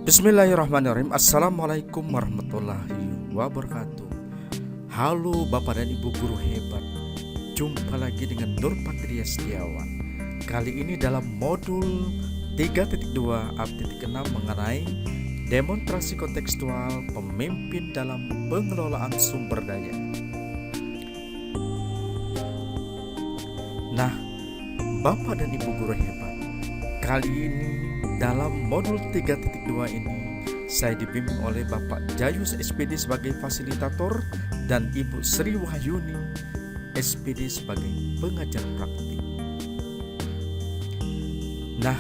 Bismillahirrahmanirrahim. Assalamualaikum warahmatullahi wabarakatuh. Halo Bapak dan Ibu guru hebat, jumpa lagi dengan Nur Patria Setiawan. Kali ini dalam modul 3.2 6 mengenai demonstrasi kontekstual pemimpin dalam pengelolaan sumber daya. Nah, Bapak dan Ibu guru hebat, kali ini dalam modul 3.2 ini saya dibimbing oleh Bapak Jayus SPD sebagai fasilitator dan Ibu Sri Wahyuni SPD sebagai pengajar praktik. Nah,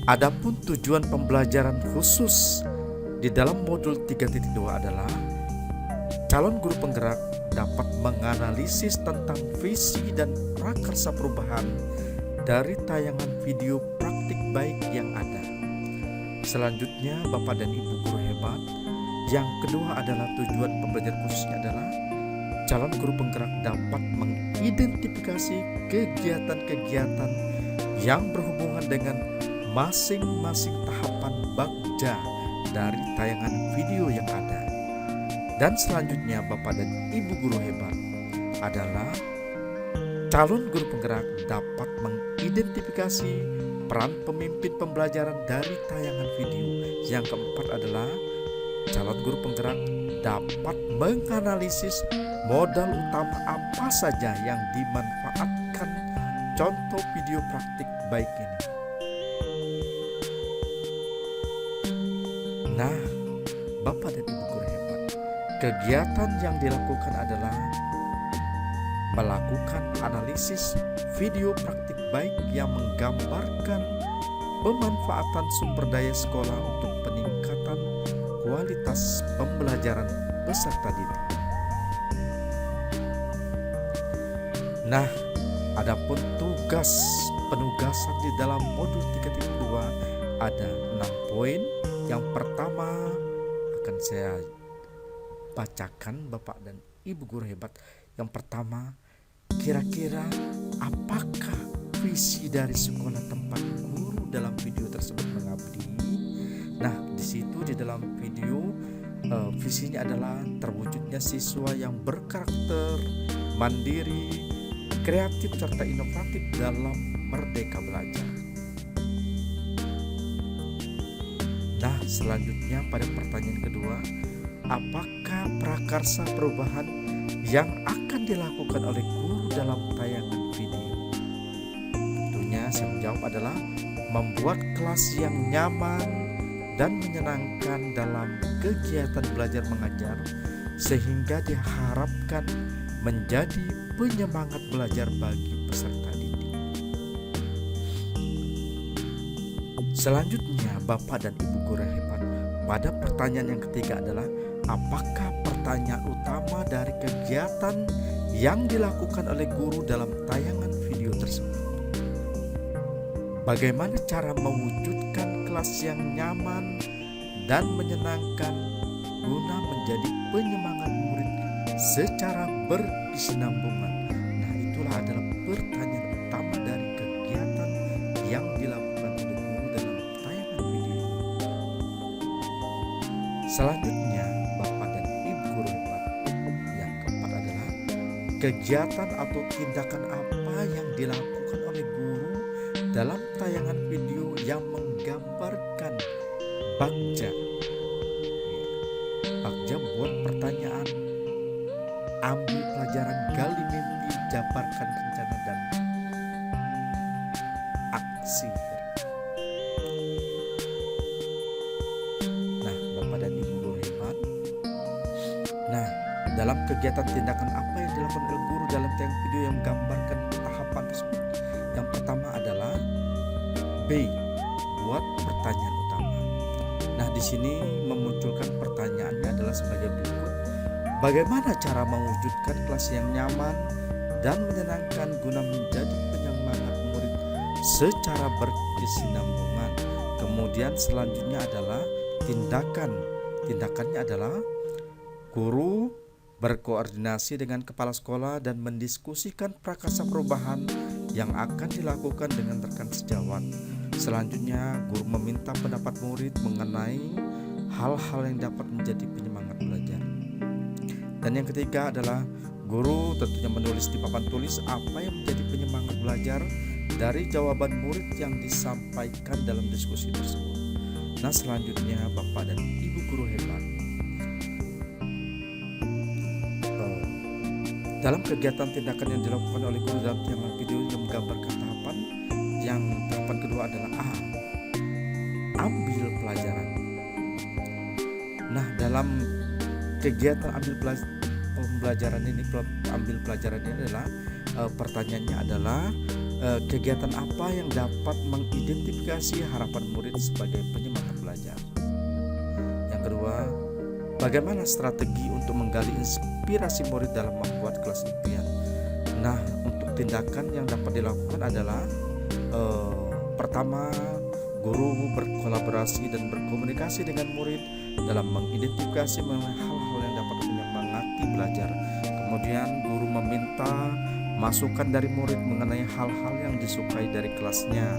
adapun tujuan pembelajaran khusus di dalam modul 3.2 adalah calon guru penggerak dapat menganalisis tentang visi dan prakarsa perubahan dari tayangan video praktik baik yang ada. Selanjutnya Bapak dan Ibu guru hebat, yang kedua adalah tujuan pembelajaran khususnya adalah calon guru penggerak dapat mengidentifikasi kegiatan-kegiatan yang berhubungan dengan masing-masing tahapan bagja dari tayangan video yang ada. Dan selanjutnya Bapak dan Ibu guru hebat adalah calon guru penggerak dapat mengidentifikasi peran pemimpin pembelajaran dari tayangan video. Yang keempat adalah calon guru penggerak dapat menganalisis modal utama apa saja yang dimanfaatkan contoh video praktik baik ini. Nah, Bapak dan Ibu guru hebat, kegiatan yang dilakukan adalah melakukan analisis video praktik baik yang menggambarkan pemanfaatan sumber daya sekolah untuk peningkatan kualitas pembelajaran peserta didik. Nah, adapun tugas penugasan di dalam modul 3.2 ada 6 poin. Yang pertama akan saya bacakan Bapak dan Ibu guru hebat. Yang pertama, kira-kira apakah visi dari sekolah tempat guru dalam video tersebut mengabdi? Nah, di situ di dalam video visinya adalah terwujudnya siswa yang berkarakter mandiri, kreatif serta inovatif dalam merdeka belajar. Nah, selanjutnya pada pertanyaan kedua, apakah prakarsa perubahan yang akan dilakukan oleh guru dalam tayangan video? Tentunya saya menjawab adalah membuat kelas yang nyaman dan menyenangkan dalam kegiatan belajar mengajar sehingga diharapkan menjadi penyemangat belajar bagi peserta didik. Selanjutnya Bapak dan Ibu guru hebat, pada pertanyaan yang ketiga adalah apakah pertanyaan utama dari kegiatan yang dilakukan oleh guru dalam tayangan video tersebut? Bagaimana cara mewujudkan kelas yang nyaman dan menyenangkan guna menjadi penyemangat murid secara berkesinambungan? Nah, itulah adalah pertanyaan utama dari kegiatan yang dilakukan oleh guru dalam tayangan video ini. Selanjutnya Bapak dan Ibu guru hebat, yang keempat adalah kegiatan atau tindakan apa yang dilakukan oleh guru dalam tayangan video yang menggambarkan bagja. Bagja buat pertanyaan, ambil pelajaran, gali mimpi, jabarkan rencana dan aksi. Nah, dalam kegiatan tindakan apa yang dilakukan oleh guru dalam tayangan video yang menggambarkan tahapan tersebut? Yang pertama adalah B, buat pertanyaan utama. Nah, di sini memunculkan pertanyaannya adalah sebagai berikut. Bagaimana cara mewujudkan kelas yang nyaman dan menyenangkan guna menjadi penyemangat murid secara berkesinambungan? Kemudian selanjutnya adalah tindakan. Tindakannya adalah guru berkoordinasi dengan kepala sekolah dan mendiskusikan prakarsa perubahan yang akan dilakukan dengan rekan sejawat. Selanjutnya, guru meminta pendapat murid mengenai hal-hal yang dapat menjadi penyemangat belajar. Dan yang ketiga adalah guru tentunya menulis di papan tulis apa yang menjadi penyemangat belajar dari jawaban murid yang disampaikan dalam diskusi tersebut. Nah, selanjutnya Bapak dan Ibu guru hebat, dalam kegiatan tindakan yang dilakukan oleh guru dalam tayangan video yang menggambarkan tahapan kedua adalah A. Ambil pelajaran. Nah, dalam kegiatan ambil pelajaran ini adalah pertanyaannya adalah kegiatan apa yang dapat mengidentifikasi harapan murid sebagai penyemangat belajar. Yang kedua, bagaimana strategi untuk menggali inspirasi murid dalam membuat kelas impian. Nah, untuk tindakan yang dapat dilakukan adalah pertama, guru berkolaborasi dan berkomunikasi dengan murid dalam mengidentifikasi mengenai hal-hal yang dapat menyemangati belajar. Kemudian guru meminta masukan dari murid mengenai hal-hal yang disukai dari kelasnya.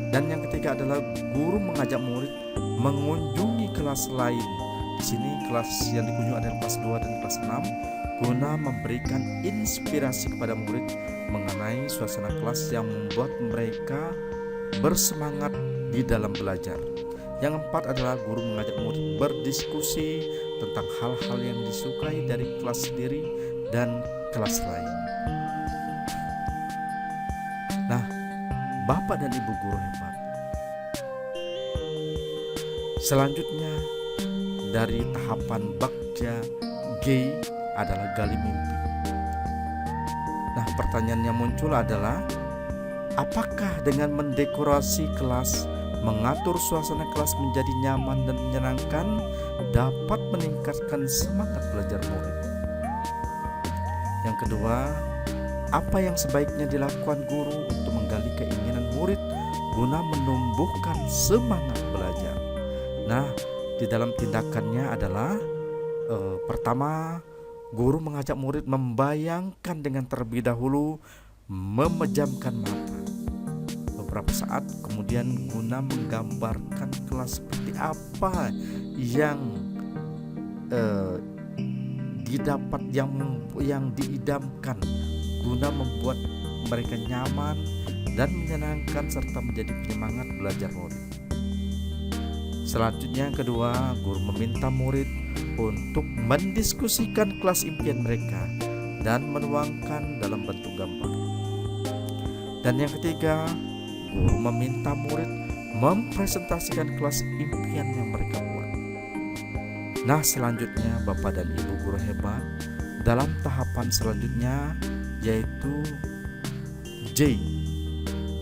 Dan yang ketiga adalah guru mengajak murid mengunjungi kelas lain. Di sini kelas yang dikunjungi adalah kelas 2 dan kelas 6 guna memberikan inspirasi kepada murid mengenai suasana kelas yang membuat mereka bersemangat di dalam belajar. Yang keempat adalah guru mengajak murid berdiskusi tentang hal-hal yang disukai dari kelas sendiri dan kelas lain. Nah, Bapak dan Ibu guru hebat, selanjutnya dari tahapan Bagja G adalah gali mimpi. Nah, pertanyaan yang muncul adalah, apakah dengan mendekorasi kelas, mengatur suasana kelas menjadi nyaman dan menyenangkan dapat meningkatkan semangat belajar murid? Yang kedua, apa yang sebaiknya dilakukan guru untuk menggali keinginan murid guna menumbuhkan semangat belajar? Nah, di dalam tindakannya adalah pertama, guru mengajak murid membayangkan dengan terlebih dahulu memejamkan mata beberapa saat, kemudian guna menggambarkan kelas seperti apa yang yang diidamkan guna membuat mereka nyaman dan menyenangkan serta menjadi penyemangat belajar murid. Selanjutnya yang kedua, guru meminta murid untuk mendiskusikan kelas impian mereka dan menuangkan dalam bentuk gambar. Dan yang ketiga, guru meminta murid mempresentasikan kelas impian yang mereka buat. Nah, selanjutnya Bapak dan Ibu guru hebat, dalam tahapan selanjutnya yaitu J,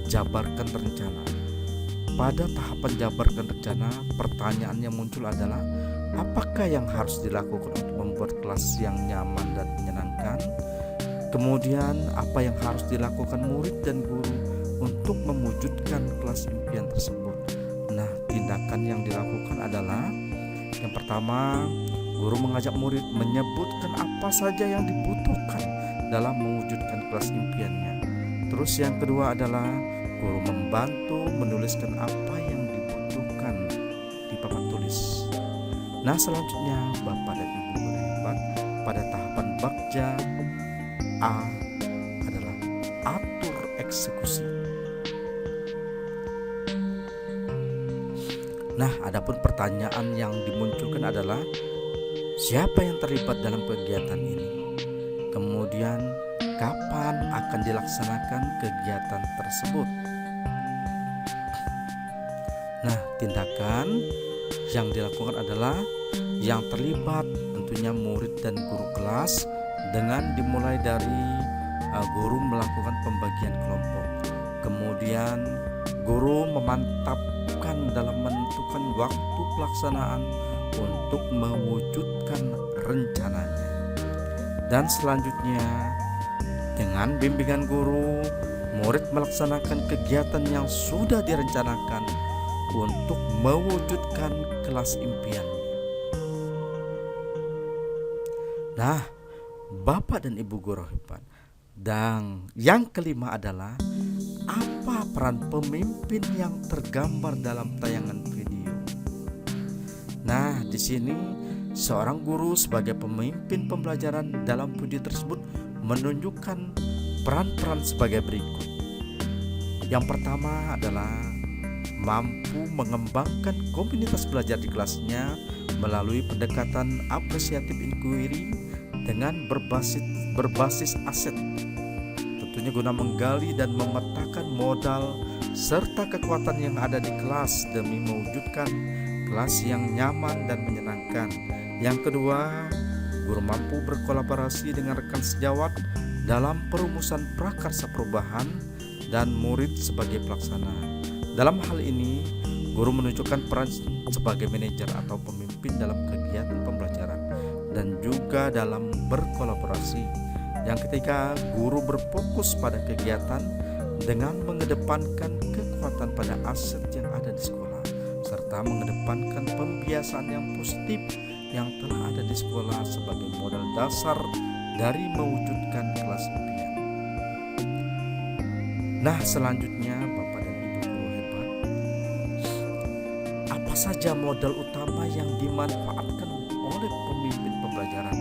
jabarkan rencana. Pada tahapan jabarkan rencana, pertanyaan yang muncul adalah, apakah yang harus dilakukan untuk membuat kelas yang nyaman dan menyenangkan? Kemudian, apa yang harus dilakukan murid dan guru untuk mewujudkan kelas impian tersebut? Nah, tindakan yang dilakukan adalah, yang pertama, guru mengajak murid menyebutkan apa saja yang dibutuhkan dalam mewujudkan kelas impiannya. Terus yang kedua adalah guru membantu menuliskan apa yang dibutuhkan di papan tulis. Nah, selanjutnya Bapak dan Ibu guru hebat, pada tahapan Bagja A adalah atur eksekusi. Nah, adapun pertanyaan yang dimunculkan adalah, siapa yang terlibat dalam kegiatan ini? Kemudian, kapan akan dilaksanakan kegiatan tersebut? Nah, tindakan yang dilakukan adalah yang terlibat tentunya murid dan guru kelas, dengan dimulai dari guru melakukan pembagian kelompok. Kemudian guru memantapkan dalam menentukan waktu pelaksanaan untuk mewujudkan rencananya. Dan selanjutnya, dengan bimbingan guru, murid melaksanakan kegiatan yang sudah direncanakan untuk mewujudkan kelas impian. Nah, Bapak dan Ibu guru hebat, dan yang kelima adalah apa peran pemimpin yang tergambar dalam tayangan video? Nah, di sini seorang guru sebagai pemimpin pembelajaran dalam video tersebut menunjukkan peran-peran sebagai berikut. Yang pertama adalah mampu mengembangkan komunitas belajar di kelasnya melalui pendekatan apresiatif inquiry dengan berbasis aset, tentunya guna menggali dan memetakan modal serta kekuatan yang ada di kelas demi mewujudkan kelas yang nyaman dan menyenangkan. Yang kedua, guru mampu berkolaborasi dengan rekan sejawat dalam perumusan prakarsa perubahan dan murid sebagai pelaksana. Dalam hal ini, guru menunjukkan peran sebagai manajer atau pemimpin dalam kegiatan pembelajaran dan juga dalam berkolaborasi. Yang ketiga, guru berfokus pada kegiatan dengan mengedepankan kekuatan pada aset yang ada di sekolah serta mengedepankan pembiasaan yang positif yang telah ada di sekolah sebagai modal dasar dari mewujudkan kelas impian. Nah, selanjutnya Bapak dan Ibu guru hebat, apa saja modal utama yang dimanfaatkan oleh pemimpin pembelajaran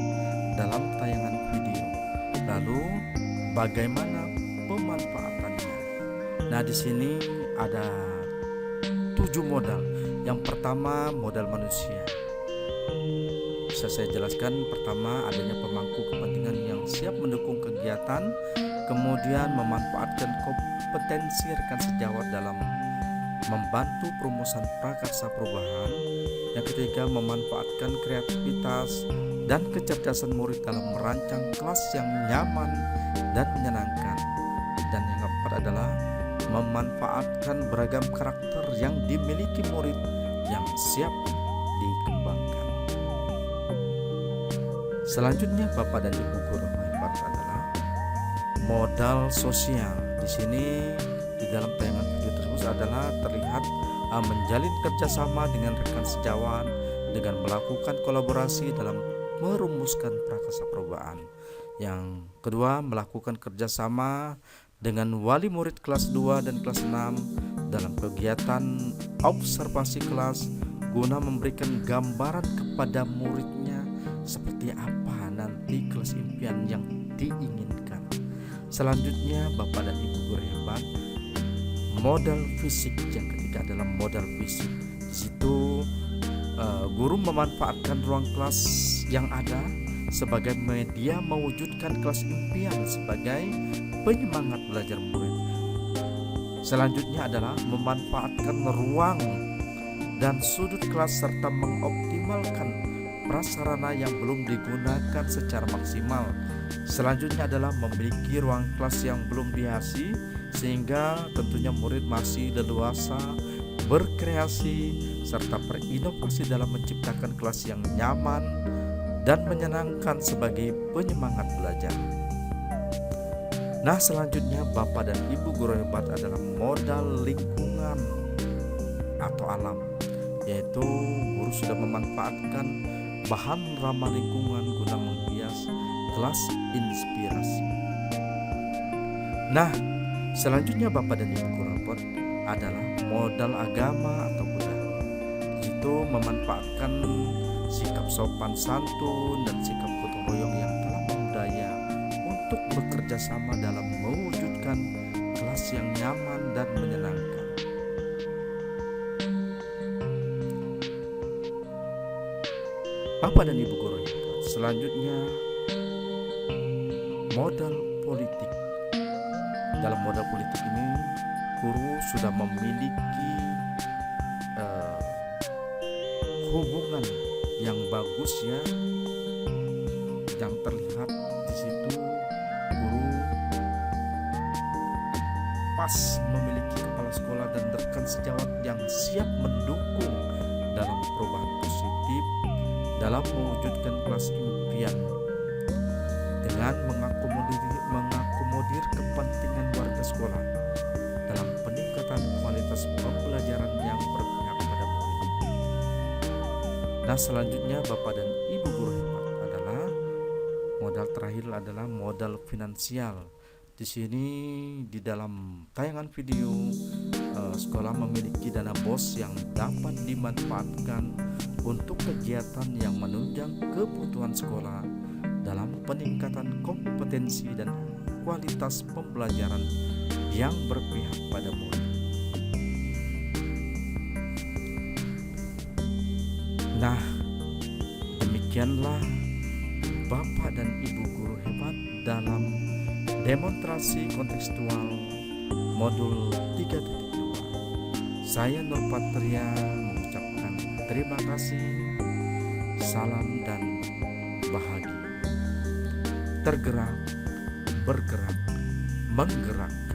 dalam tayangan video? Lalu bagaimana pemanfaatannya? Nah, di sini ada 7 modal. Yang pertama, modal manusia. Bisa saya jelaskan. Pertama, adanya pemangku kepentingan yang siap mendukung kegiatan, kemudian memanfaatkan kompetensi rekan sejawat dalam membantu perumusan prakarsa perubahan. Yang ketiga, memanfaatkan kreativitas dan kecerdasan murid dalam merancang kelas yang nyaman dan menyenangkan. Dan yang keempat adalah memanfaatkan beragam karakter yang dimiliki murid yang siap dikembangkan. Selanjutnya Bapak dan Ibu guru hebat adalah modal sosial. Di sini di dalam tayangan video tersebut adalah terlihat menjalin kerjasama dengan rekan sejawat dengan melakukan kolaborasi dalam merumuskan prakarsa perubahan. Yang kedua, melakukan kerjasama dengan wali murid kelas 2 dan kelas 6 dalam kegiatan observasi kelas guna memberikan gambaran kepada muridnya seperti apa nanti kelas impian yang diinginkan. Selanjutnya Bapak dan Ibu guru hebat, modal fisik. Yang ketiga adalah modal fisik. Di situ guru memanfaatkan ruang kelas yang ada sebagai media mewujudkan kelas impian sebagai penyemangat belajar murid. Selanjutnya adalah memanfaatkan ruang dan sudut kelas serta mengoptimalkan prasarana yang belum digunakan secara maksimal. Selanjutnya adalah memiliki ruang kelas yang belum dihiasi sehingga tentunya murid masih leluasa berkreasi serta berinovasi dalam menciptakan kelas yang nyaman dan menyenangkan sebagai penyemangat belajar. Nah, selanjutnya Bapak dan Ibu guru hebat adalah modal lingkungan atau alam, yaitu guru sudah memanfaatkan bahan ramah lingkungan guna menghias kelas inspirasi. Nah, selanjutnya Bapak dan Ibu guru hebat adalah modal agama atau budaya. Itu memanfaatkan sikap sopan santun dan sikap gotong royong yang telah membudaya untuk bekerja sama dalam mewujudkan kelas yang nyaman dan menyenangkan. Bapak dan Ibu guru hebat, selanjutnya modal politik. Dalam modal politik ini guru sudah memiliki hubungan yang bagus ya, yang terlihat di situ guru pas memiliki kepala sekolah dan rekan sejawat yang siap mendukung dalam perubahan positif dalam mewujudkan kelas impian dengan mengakomodir kepentingan warga sekolah dalam peningkatan kualitas pembelajaran yang berpihak pada murid. Nah, selanjutnya Bapak dan Ibu guru hebat adalah modal terakhir adalah modal finansial. Di sini di dalam tayangan video, sekolah memiliki dana BOS yang dapat dimanfaatkan untuk kegiatan yang menunjang kebutuhan sekolah dalam peningkatan kompetensi dan kualitas pembelajaran yang berpihak pada murid. Nah, demikianlah Bapak dan Ibu guru hebat dalam demonstrasi kontekstual modul 3.2. Saya Nur Patria mengucapkan terima kasih, salam dan bahagia. Tergerak, bergerak, menggerakkan.